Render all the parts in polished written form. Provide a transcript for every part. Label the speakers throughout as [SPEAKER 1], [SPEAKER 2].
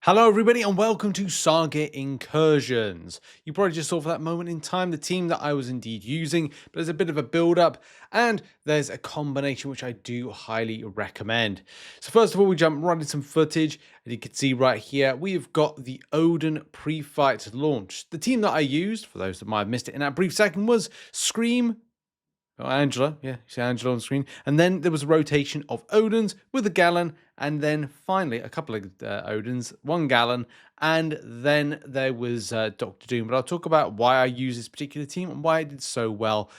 [SPEAKER 1] Hello everybody and welcome to Saga Incursions. You probably just saw for that moment in time the team that I was indeed using, but there's a bit of a build up and there's a combination which I do highly recommend. So first of all, we jump right into some footage, and you can see right here we've got the Odin Prefight launch. The team that I used, for those that might have missed it in that brief second, was Scream, Angela, yeah, you see Angela on screen. And then there was a rotation of Odins with a Galan, and then finally a couple of Odins, one Galan, and then there was Dr. Doom. But I'll talk about why I use this particular team and why it did so well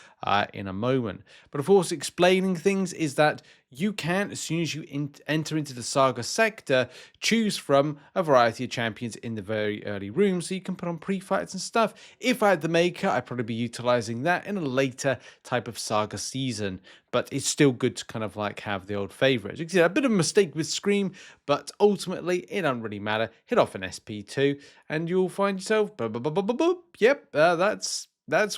[SPEAKER 1] in a moment. But of course, explaining things is that you can, as soon as you enter into the Saga sector, choose from a variety of champions in the very early room, so you can put on pre-fights and stuff. If I had the Maker, I'd probably be utilizing that in a later type of Saga season, but it's still good to kind of like have the old favorites. You can see a bit of a mistake with Scream, but ultimately it doesn't really matter. Hit off an SP2 and you'll find yourself, yep, that's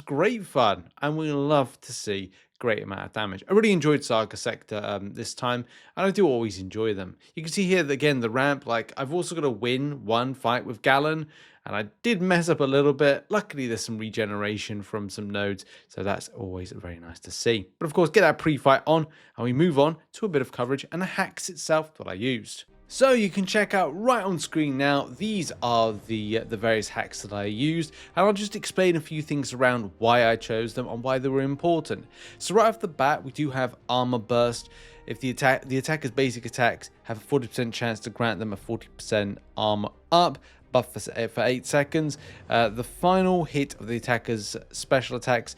[SPEAKER 1] great fun, and we love to see great amount of damage. I really enjoyed Saga Sector this time, and I do always enjoy them. You can see here that, again, the ramp, like, I've also got to win one fight with Galan, and I did mess up a little bit. Luckily, there's some regeneration from some nodes, so that's always very nice to see. But of course, get that pre-fight on, and we move on to a bit of coverage and the hacks itself that I used. So you can check out right on screen now, these are the various hacks that I used, and I'll just explain a few things around why I chose them and why they were important. So right off the bat, we do have Armor Burst. If the attacker's basic attacks have a 40% chance to grant them a 40% armor up, buff for 8 seconds. The final hit of the attacker's special attacks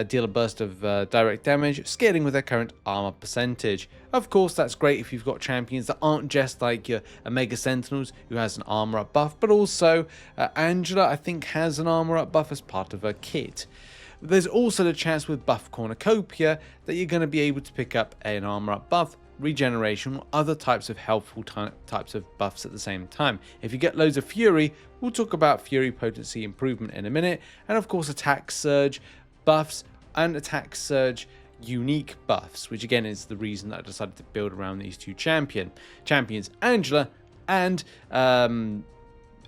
[SPEAKER 1] deal a burst of direct damage, scaling with their current armor percentage. Of course, that's great if you've got champions that aren't just like your Omega Sentinels, who has an armor up buff, but also Angela, I think, has an armor up buff as part of her kit. There's also the chance with Buff Cornucopia that you're going to be able to pick up an armor up buff, regeneration, or other types of helpful types of buffs at the same time. If you get loads of Fury, we'll talk about Fury potency improvement in a minute, and of course attack surge buffs and attack surge unique buffs, which again is the reason that I decided to build around these two champions, Angela and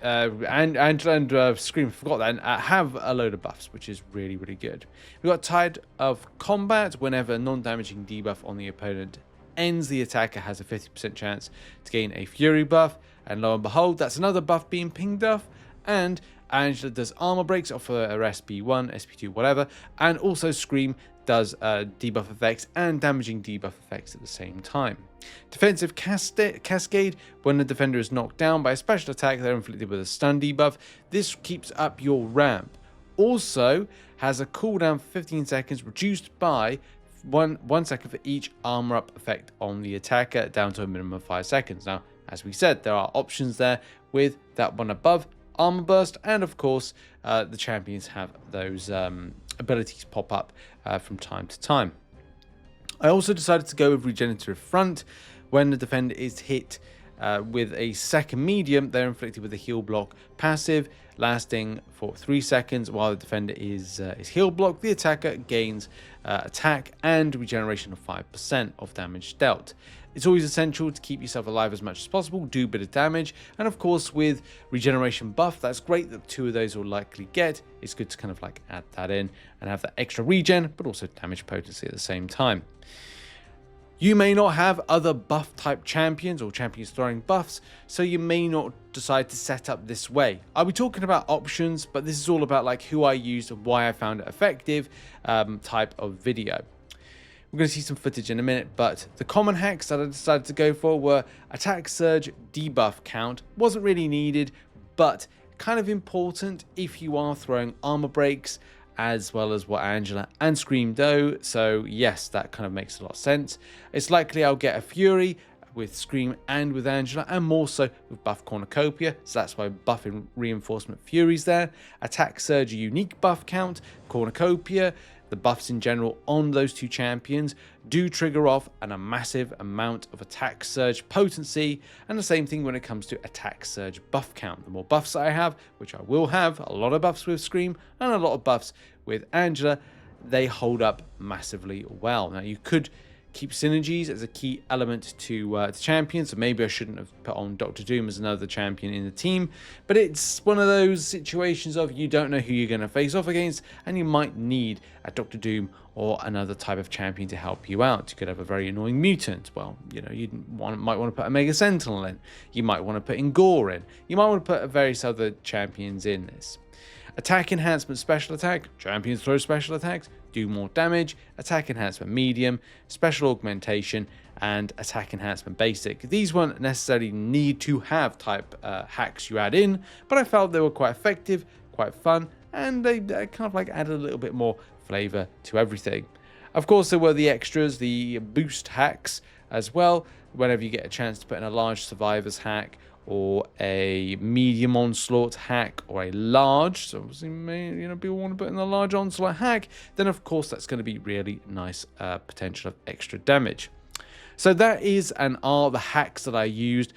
[SPEAKER 1] Scream, forgot that, have a load of buffs, which is really, really good. We've got Tide of Combat. Whenever a non-damaging debuff on the opponent ends, the attacker has a 50% chance to gain a Fury buff, and lo and behold, that's another buff being pinged off. And Angela does armor breaks off her SP1, SP2, whatever, and also Scream does debuff effects and damaging debuff effects at the same time. Defensive Cascade, when the defender is knocked down by a special attack, they're inflicted with a stun debuff. This keeps up your ramp. Also has a cooldown for 15 seconds, reduced by 1 second for each armor up effect on the attacker, down to a minimum of 5 seconds. Now, as we said, there are options there with that one above, Armor Burst, and of course the champions have those abilities pop up from time to time. I also decided to go with Regenerative Front. When the defender is hit with a second medium, they're inflicted with a heal block passive lasting for 3 seconds. While the defender is heal blocked, the attacker gains attack and regeneration of 5% of damage dealt. It's always essential to keep yourself alive as much as possible, do a bit of damage, and of course with regeneration buff, that's great that 2 of those will likely get. It's good to kind of like add that in and have that extra regen, but also damage potency at the same time. You may not have other buff type champions or champions throwing buffs, so you may not decide to set up this way. I'll be talking about options, but this is all about like who I used and why I found it effective type of video. We're going to see some footage in a minute, but the common hacks that I decided to go for were attack surge debuff count. Wasn't really needed, but kind of important if you are throwing armor breaks, as well as what Angela and Scream do. So yes, that kind of makes a lot of sense. It's likely I'll get a Fury with Scream and with Angela, and more so with Buff Cornucopia, so that's why buff and reinforcement Fury's there. Attack surge unique buff count, Cornucopia, the buffs in general on those two champions do trigger off and a massive amount of attack surge potency, and the same thing when it comes to attack surge buff count. The more buffs I have, which I will have, a lot of buffs with Scream and a lot of buffs with Angela, they hold up massively well. Now you could keep synergies as a key element to champions. So maybe I shouldn't have put on Dr. Doom as another champion in the team, but it's one of those situations of you don't know who you're going to face off against, and you might need a Dr. Doom or another type of champion to help you out. You could have a very annoying mutant. Well, you know, might want to put a Mega Sentinel in. You might want to put Ingor in. You might want to put various other champions in this. Attack enhancement special attack. Champions throw special attacks, do more damage. Attack enhancement medium, special augmentation, and attack enhancement basic. These won't necessarily need to have type hacks you add in, but I felt they were quite effective, quite fun, and they kind of like added a little bit more flavor to everything. Of course, there were the extras, the boost hacks as well. Whenever you get a chance to put in a large survivors hack, or a medium onslaught hack, or a large, so obviously, you know, people want to put in a large onslaught hack, then of course that's going to be really nice potential of extra damage. So that is and are the hacks that I used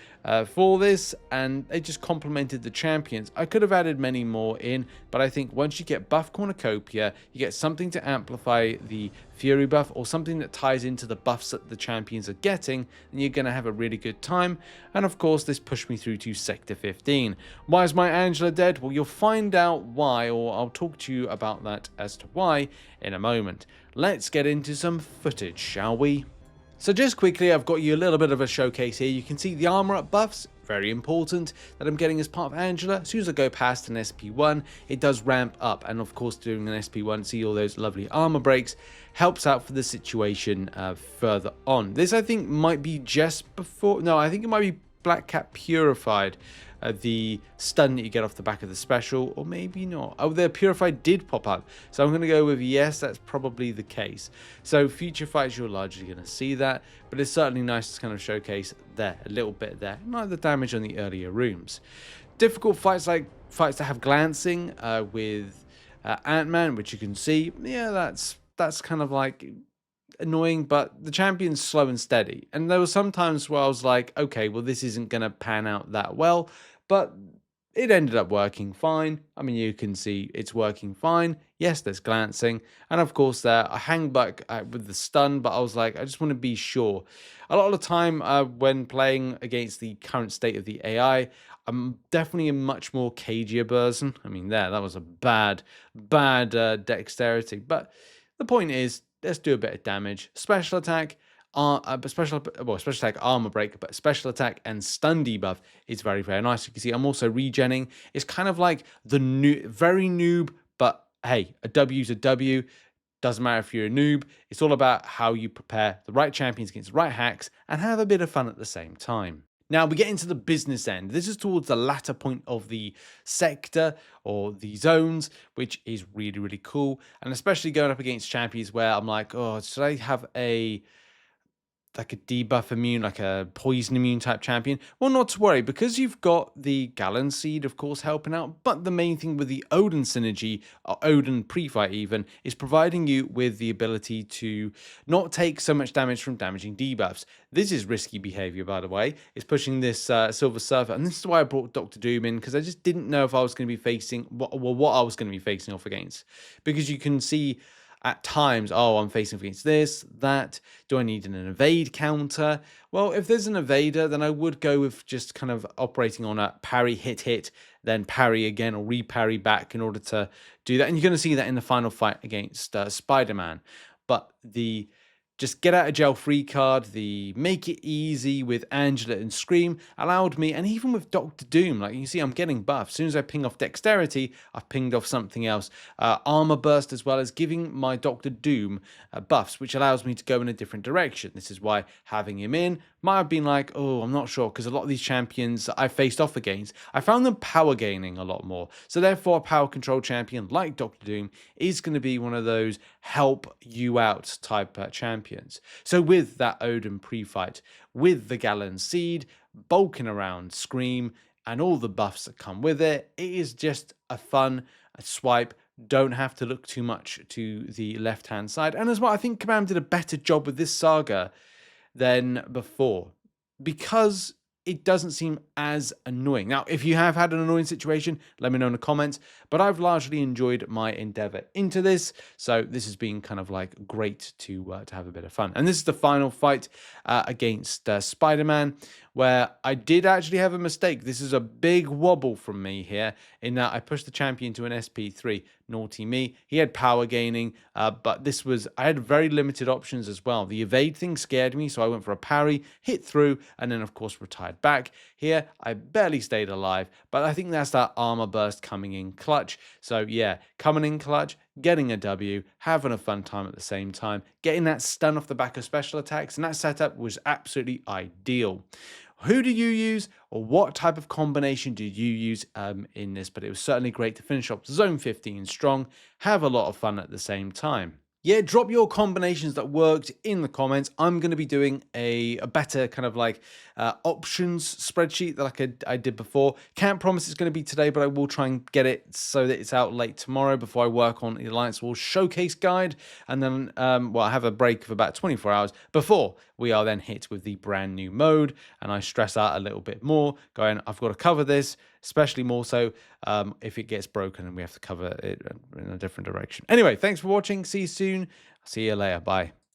[SPEAKER 1] for this, and they just complemented the champions. I could have added many more in, but I think once you get Buff Cornucopia, you get something to amplify the Fury buff, or something that ties into the buffs that the champions are getting, and you're going to have a really good time. And of course, this pushed me through to Sector 15. Why is my Angela dead? Well, you'll find out why, or I'll talk to you about that as to why in a moment. Let's get into some footage, shall we? So just quickly, I've got you a little bit of a showcase here. You can see the armor up buffs, very important, that I'm getting as part of Angela. As soon as I go past an SP1, it does ramp up. And of course, doing an SP1, see all those lovely armor breaks, helps out for the situation further on. This, I think, might be just before... No, I think it might be Black Cat Purified. The stun that you get off the back of the special, or maybe not. Oh, the Purified did pop up, so I'm going to go with yes, that's probably the case. So future fights, you're largely going to see that, but it's certainly nice to kind of showcase there, a little bit there, not the damage on the earlier rooms. Difficult fights, like fights that have glancing with Ant-Man, which you can see, yeah, that's kind of like annoying, but the champion's slow and steady. And there were some times where I was like, okay, well, this isn't going to pan out that well, but it ended up working fine. I mean, you can see it's working fine. Yes, there's glancing. And of course, there I hang back with the stun, but I was like, I just want to be sure. A lot of the time when playing against the current state of the AI, I'm definitely a much more cagier person. I mean, that was a bad dexterity. But the point is, let's do a bit of damage. Special attack, special attack, armor break, but special attack and stun debuff is very, very nice. You can see I'm also regenning. It's kind of like the new, very noob, but hey, a W's a W. Doesn't matter if you're a noob. It's all about how you prepare the right champions against the right hacks and have a bit of fun at the same time. Now we get into the business end. This is towards the latter point of the sector or the zones, which is really, really cool. And especially going up against champions where I'm like, oh, should I have a debuff immune, like a poison immune type champion? Well, not to worry, because you've got the Galan seed, of course, helping out. But the main thing with the Odin synergy, or Odin Prefight even, is providing you with the ability to not take so much damage from damaging debuffs. This is risky behavior, by the way. It's pushing this Silver Surfer, and this is why I brought Dr. Doom in, because I just didn't know if I was going to be facing, what I was going to be facing off against. Because you can see at times, oh, I'm facing against this, that. Do I need an evade counter? Well, if there's an evader, then I would go with just kind of operating on a parry, hit, then parry again, or re-parry back in order to do that. And you're going to see that in the final fight against Spider-Man. But the just get out of jail free card, the make it easy with Angela and Scream allowed me, and even with Dr. Doom, like you can see I'm getting buffed. As soon as I ping off dexterity, I've pinged off something else. Armor burst, as well as giving my Dr. Doom buffs, which allows me to go in a different direction. This is why having him in might have been like, oh, I'm not sure, because a lot of these champions I faced off against, I found them power gaining a lot more. So therefore, a power control champion like Dr. Doom is going to be one of those help you out type champions. So with that Odin pre-fight, with the Galan seed, bulking around Scream, and all the buffs that come with it, it is just a fun swipe. Don't have to look too much to the left-hand side. And as well, I think Kabam did a better job with this Saga than before, because it doesn't seem as annoying. Now, if you have had an annoying situation, let me know in the comments, but I've largely enjoyed my endeavor into this, so this has been kind of like great to have a bit of fun. And this is the final fight against Spider-Man, where I did actually have a mistake. This is a big wobble from me here, in that I pushed the champion to an SP3. Naughty me. He had power gaining, but this was, I had very limited options as well. The evade thing scared me, so I went for a parry, hit through, and then of course retired back. Here, I barely stayed alive, but I think that's that armor burst coming in clutch. So yeah, coming in clutch, getting a W, having a fun time at the same time, getting that stun off the back of special attacks, and that setup was absolutely ideal. Who do you use, or what type of combination do you use in this? But it was certainly great to finish off Zone 15 strong, have a lot of fun at the same time. Yeah, drop your combinations that worked in the comments. I'm going to be doing a better kind of like options spreadsheet that I did before. Can't promise it's going to be today, but I will try and get it so that it's out late tomorrow before I work on the Alliance Wars Showcase Guide. And then, well, I have a break of about 24 hours before we are then hit with the brand new mode. And I stress out a little bit more, going, I've got to cover this, especially more so if it gets broken and we have to cover it in a different direction. Anyway, thanks for watching. See you soon. See you later. Bye.